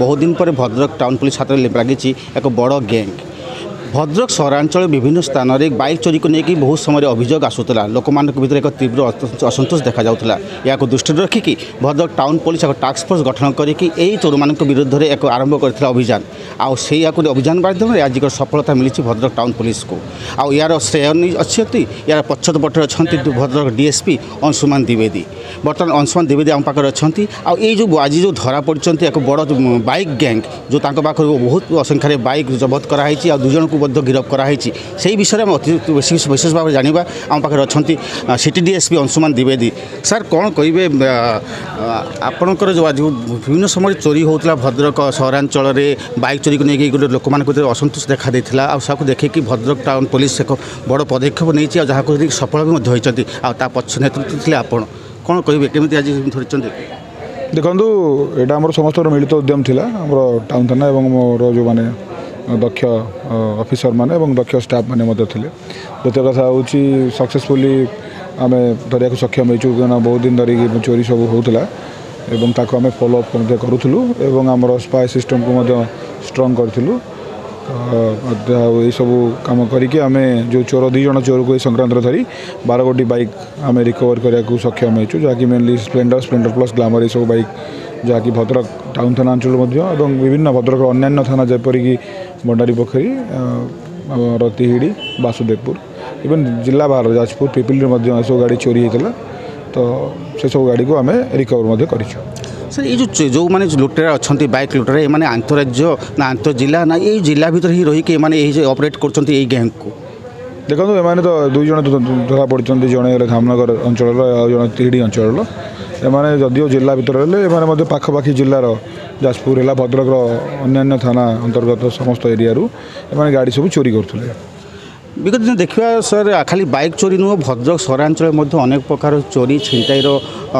बहुत दिन पर भद्रक टाउन पुलिस हाथ में लगी एक बड़ गैंग। भद्रक सहरांचल विभिन्न स्थान में बाइक चोरी को लेकिन बहुत समय अभियोग आसूला लोक भर एक तीव्र असंतोष देखा जाऊला। या दृष्टि रखिकी भद्रक टाउन पुलिस एक टास्क फोर्स गठन करके चोर मान विरुद्ध में एक आरंभ कर अभियान आई अभियान माध्यम आज एक सफलता मिली भद्रक टाउन पुलिस को। आउ यार श्रेय अच्छी यार पश्चात पटे अच्छा भद्रक डीएसपी अंशुमान द्विवेदी। बर्तमान अंशुमान द्विवेदी आम पाखे अच्छा जो आज जो धरा पड़ी एक बड़ बाइक गैंग जो पाखे बहुत असंख्य बाइक जबत कराई दुई जन को गिरफ कराई से विषय में विशेष भाव जाना आम पाखे अच्छा city DSP Anshuman Dwivedi. Sir कौन कहे आपणकर जो आज विभिन्न समय चोरी होता भद्रक सहरांचल बाइक चोरी को लेकिन गोटे लोक असंतोष देखा देता आपको देखिए भद्रक टाउन पुलिस एक बड़ पदक्षेप नहीं जहाँ सफल भी होती पक्ष नेतृत्व थे आपण कौन कहे केमी आज धरते देखो यहाँ आम समस्त मिलित उद्यम था आम टाउन थाना और मोर जो मैंने दक्ष ऑफिसर माने दक्ष स्टाफ माने थे। द्वितीय कथा हूँ सक्सेसफुली आम धरिया सक्षम हो बहुत दिन धरिकी चोरी सब होता आम फॉलोअप करूँ आमर स्पाई सिस्टम को स्ट्रंग करूँ सब कम करके आम जो चोर दुई जन चोर को संक्रांत धरी 12 गोटी बाइक आम रिकवर करने को सक्षम हो जहाँकि मेनली स्प्लेंडर प्लस ग्लामर सब बाइक जहाँकि भद्रक टाउन थाना अंचल विभिन्न भद्रक अन्य थाना जपरिक बंडारी पोखरी रतिहिड़ी वासुदेवपुर इवन जिला बाहर जाजपुर पिपिल सब गाड़ी चोरी होता तो से सब गाड़ी को आम रिकवर कर। सर ये जो मैंने लुटेरा अच्छा बाइक लुटेरा ये आंतराज्य ना आंतर जिला ना ये जिला भर ही रही ऑपरेट कर गैंग को देखो एम तो दुई जन धरा पड़ी जड़े धामनगर अंचल जन तिहिड़ी अंचल एमाने जदिव जिला भितर एमाने पाखापाखी जिलार जाजपुर है भद्रक अन्य थाना अंतर्गत समस्त एरिया एमाने गाड़ी सब चोरी करते। विगत दिन देखा सर खाली बाइक चोरी नुह भद्रक सहरांचल अनेक प्रकार चोरी छिनताईर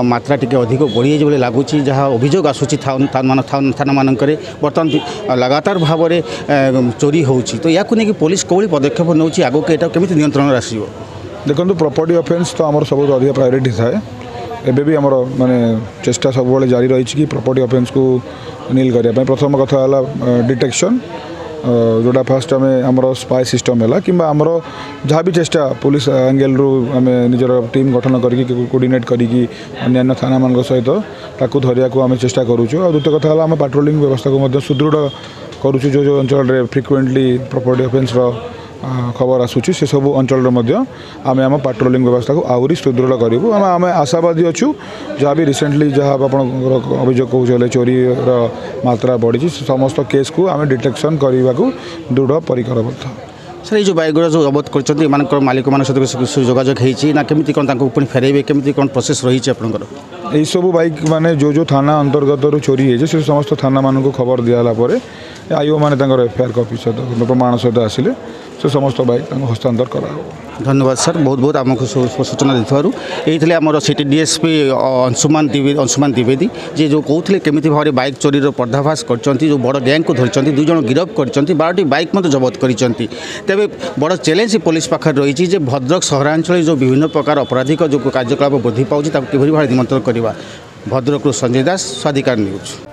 मात्रा टी अधिक बढ़ी जाए लगुच जहाँ अभियोग आसूँ थाना मानक बर्तमान लगातार भाव में चोरी होची तो या पुलिस कौन पदक्षेप नौ आगे को केमी नियंत्रण आसो। देखो प्रॉपर्टी ऑफेंस तो आम सब अधिक प्रायोरिटी थाए एबे भी आमर माने चेष्टा सब बेले जारी रही कि प्रॉपर्टी ऑफेंस को नील करने प्रथम कथा है डिटेक्शन जोड़ा फास्ट आम आमर स्पाई सिस्टम है कि आमर जहाँ भी चेष्टा पुलिस एंगल रू आम निजर टीम गठन करके कोऑर्डिनेट करके अन्य थाना मान सहित ताकू धरिया को आम चेष्टा करुचु। और द्वितीय कथा है आम पेट्रोलिंग व्यवस्था को सुदृढ़ करुचु जो अंचल फ्रिक्वेंटली प्रॉपर्टी ऑफेंस खबर आसूँ से सब अंचल आम आम पेट्रोलिंग व्यवस्था को आहरी सुदृढ़ करूँ। आम आशावादी अच्छु जहाँ भी रिसेंटली जहाँ आप अभियोग कहते चोरी मात्रा बढ़ी समस्त केस को आम डिटेक्शन करने को दृढ़ परिकरबद्ध। सर ये जो बाइक गुड़ा जो जबत कर मालिक मान सहित जोगाजोग होना केमी कौन फेरइबे केमी कौन प्रोसेस रही आपंकर यही सब बाइक माने जो थाना अंतर्गत चोरी है से समस्त थाना मान को खबर दिगला आईओ मैंने एफआईआर कॉपी सहित प्रमाण सहित आसिले से समस्त बाइक हस्तांतर करा। धन्यवाद सर बहुत बहुत आमको सूचना देते आमर सिटी डीएसपी अंशुमान द्विवेदी जी जो कहते केमी भाव में बाइक चोरी पर्दाफाश कर जो बड़ गैंग को धरी दुई जन गिरफ कर 12टी बाइक जबत कर तेरे बड़ चैलेंज पुलिस पाखे रही भद्रक सहरांचल जो विभिन्न प्रकार आपराधिक जो कार्यकलाप वृद्धि पाँच कि भाव निमंत्रण करवा। भद्रक संजय दास स्वाधिकार न्यूज।